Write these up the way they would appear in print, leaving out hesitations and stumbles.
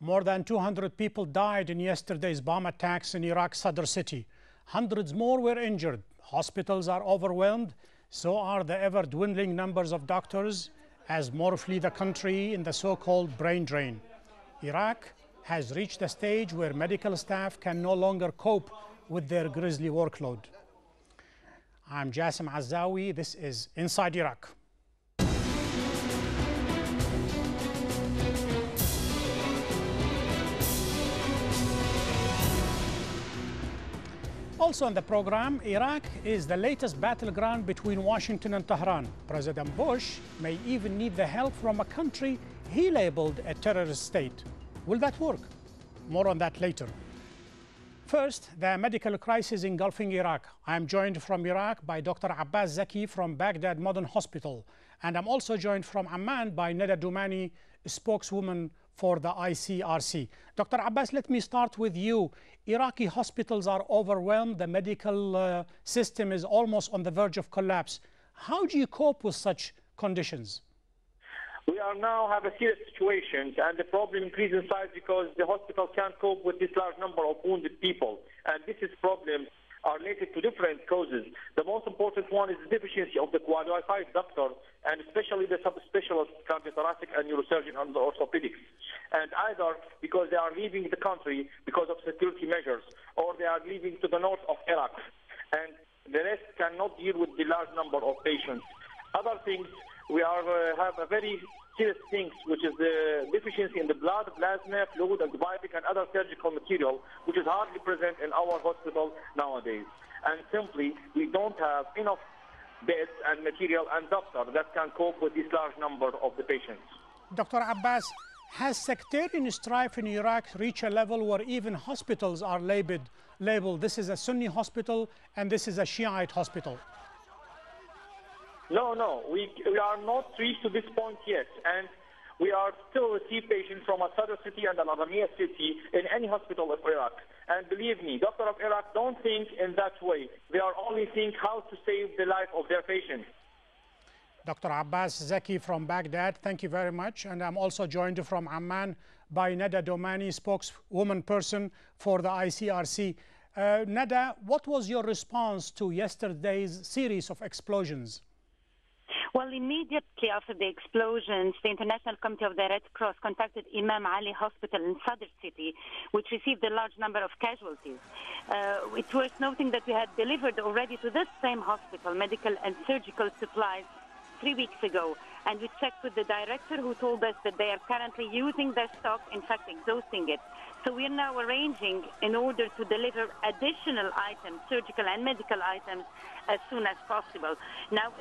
More than 200 people died in yesterday's bomb attacks in Iraq's Sadr city. Hundreds more were injured. Hospitals are overwhelmed. So are the ever-dwindling numbers of doctors as more flee the country in the so-called brain drain. Iraq has reached a stage where medical staff can no longer cope with their grisly workload. I'm Jassim Azzawi. This is Inside Iraq. Also on the program, Iraq is the latest battleground between Washington and Tehran. President Bush may even need the help from a country he labeled a terrorist state. Will that work? More on that later. First, the medical crisis engulfing Iraq. I am joined from Iraq by Dr. Abbas Zaki from Baghdad Modern Hospital. And I'm also joined from Amman by Neda Doumani, spokeswoman for the ICRC. Dr. Abbas, let me start with you. Iraqi hospitals are overwhelmed. The medical system is almost on the verge of collapse. How do you cope with such conditions? We are now have a serious situation, and the problem increases in size because the hospital can't cope with this large number of wounded people. And this is problems are related to different causes. The most important one is the deficiency of the qualified doctors, and especially the subspecialists, cardiothoracic and neurosurgeon and orthopedics. And either because they are leaving the country because of security measures, or they are leaving to the north of Iraq, and the rest cannot deal with the large number of patients. Other things, we are have a very serious things, which is the deficiency in the blood, plasma, fluid, antibiotic, and other surgical material, which is hardly present in our hospital nowadays. And simply, we don't have enough beds and material and doctors that can cope with this large number of the patients. Dr. Abbas, has sectarian strife in Iraq reached a level where even hospitals are labeled this is a Sunni hospital and this is a Shiite hospital? No, we are not reached to this point yet, and we are still receive patients from a Sadr city and an Aramia city in any hospital of Iraq. And believe me, doctors of Iraq don't think in that way. They are only think how to save the life of their patients. Dr. Abbas Zaki from Baghdad, thank you very much. And I'm also joined from Amman by Neda Doumani, spokeswoman person for the ICRC. Neda, what was your response to yesterday's series of explosions? Well, immediately after the explosions, the International Committee of the Red Cross contacted Imam Ali Hospital in Sadr city, which received a large number of casualties. It's worth noting that we had delivered already to this same hospital medical and surgical supplies 3 weeks ago, and we checked with the director, who told us that they are currently using their stock, in fact exhausting it. So we are now arranging in order to deliver additional items, surgical and medical items, as soon as possible. Now,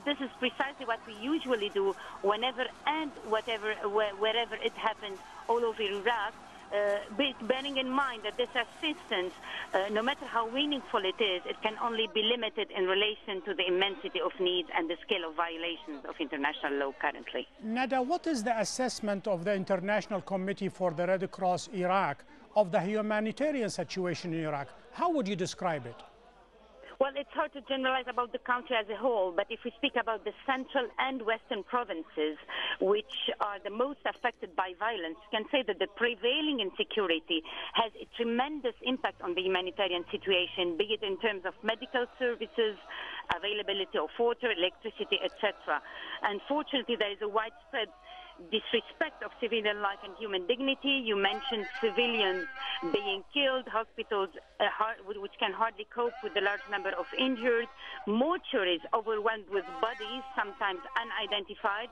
this is precisely what we usually do whenever and wherever it happens all over Iraq, bearing in mind that this assistance, no matter how meaningful it is, it can only be limited in relation to the immensity of needs and the scale of violations of international law currently. Neda, what is the assessment of the International Committee for the Red Cross Iraq of the humanitarian situation in Iraq? How would you describe it? Well, it's hard to generalize about the country as a whole, but if we speak about the central and western provinces, which are the most affected by violence, we can say that the prevailing insecurity has a tremendous impact on the humanitarian situation, be it in terms of medical services, availability of water, electricity, etc. Unfortunately, there is a widespread disrespect of civilian life and human dignity. You mentioned civilians being killed, hospitals which can hardly cope with the large number of injured, mortuaries overwhelmed with bodies, sometimes unidentified.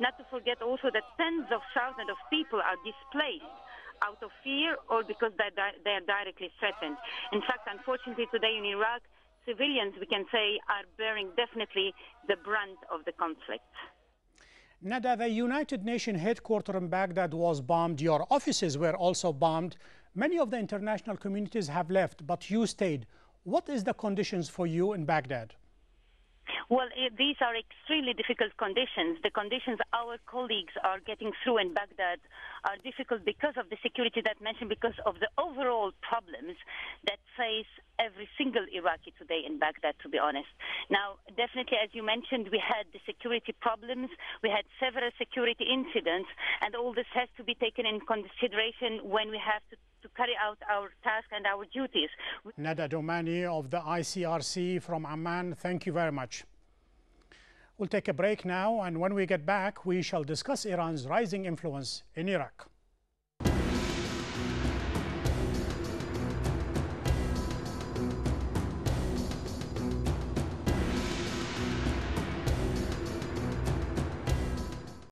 Not to forget also that tens of thousands of people are displaced out of fear or because they are directly threatened. In fact, unfortunately today in Iraq, civilians, we can say, are bearing definitely the brunt of the conflict. Neda, the United Nations headquarters in Baghdad was bombed. Your offices were also bombed. Many of the international communities have left, but you stayed. What is the conditions for you in Baghdad? Well, these are extremely difficult conditions. The conditions our colleagues are getting through in Baghdad are difficult because of the security that I mentioned, because of the overall problems that face every single Iraqi today in Baghdad, to be honest. Now, definitely, as you mentioned, we had the security problems, we had several security incidents, and all this has to be taken in consideration when we have to carry out our task and our duties. Nada Domani of the ICRC from Amman, thank you very much. We'll take a break now, and when we get back, we shall discuss Iran's rising influence in Iraq.